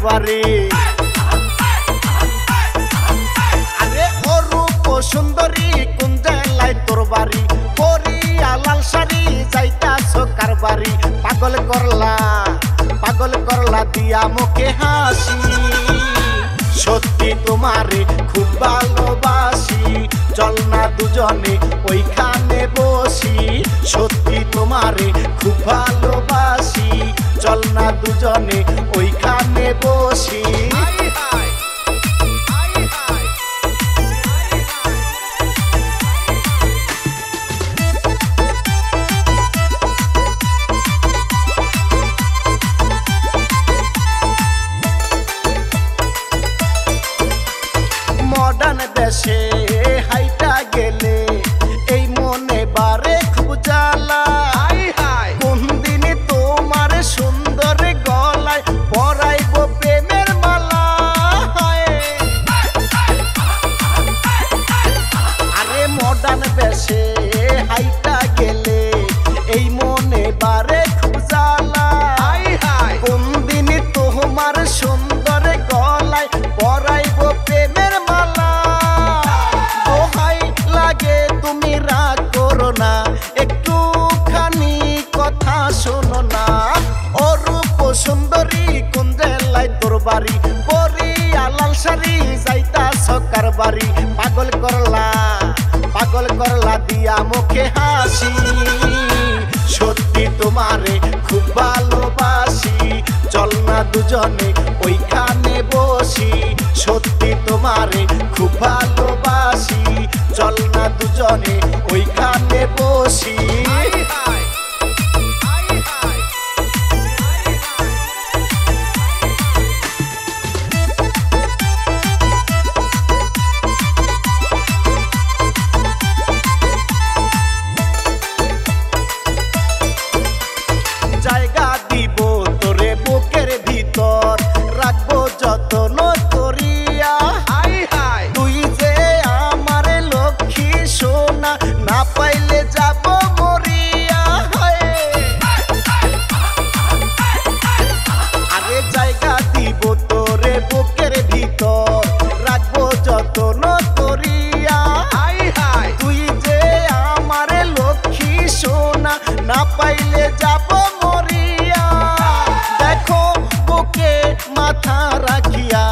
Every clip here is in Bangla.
কারবারি। আরে ও রূপ সুন্দরী কোন জেলায় তোর বাড়ি, পরিয়া লাল শাড়ি যাইতাছ কারবারি। পাগল করলা দিয়া মুখে হাসি, সত্যি তোমারে খুব ভালোবাসি, চল না দুজনে ওইখানে বসি। সত্যি তোমারে খুব ভালোবাসি, চল না দুজনে ওইখানে বসি। মডার্ন দেশে হাইটা গেলে এই মনে বারে খুব জ্বালা। কোন দিনে তোমার সুন্দর গলায় পরাইব প্রেমের মালা। আরে মডার্ন দেশে হাইটা গেলে এই মনে বারে খুব জ্বালা। কোন দিনে তোমার সুন্দর গলায় পরাইব প্রেমের মালা। দোহাই লাগে তুমি রাগ করো না, একটুখানি কথা শোনো না। ও রূপ সুন্দরী কোন জেলায় তোর বাড়ি, পরিয়া লাল শাড়ি যাইতাছ কারবারি। পাগল করলা দিয়া মুখে হাসি, সত্যি তোমারে খুব ভালোবাসি, চল না দুজনে ওইখানে বসি। সত্যি তোমারে খুব ভালোবাসি, চল না দুজনে ওইখানে বসি। জায়গা দিব তোরে বুকের ভিতর, রাখবো যত্ন করিয়া। তুই যে আমার লক্ষ্মী সোনা, না পাইলে যাব মরিয়া। আরে জায়গা দিব তোরে বুকের ভিতর, রাখবো যত্ন করিয়া। তুই যে আমার লক্ষ্মী সোনা, না পাইলে যাব মরিয়া। দেখো বুকে মাথা রাখিয়া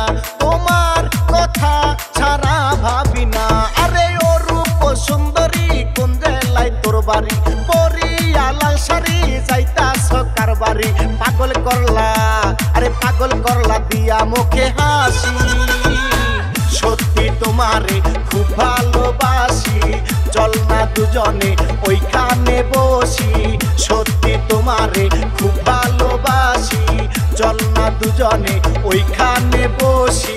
তোমার কথা ছাড়া ভাবি না। আরে ও রূপ সুন্দরী কোন জেলায় তোর বাড়ি, পরিয়া লাল শাড়ি যাইতাছ কারবারি। পাগল করলা দিয়া মুখে হাসি, সত্যি তোমারে খুব ভালোবাসি, চল না দুজনে ওইখানে বসি। সত্যি তোমারে খুব ভালোবাসি, চল না দুজনে ওইখানে বসি।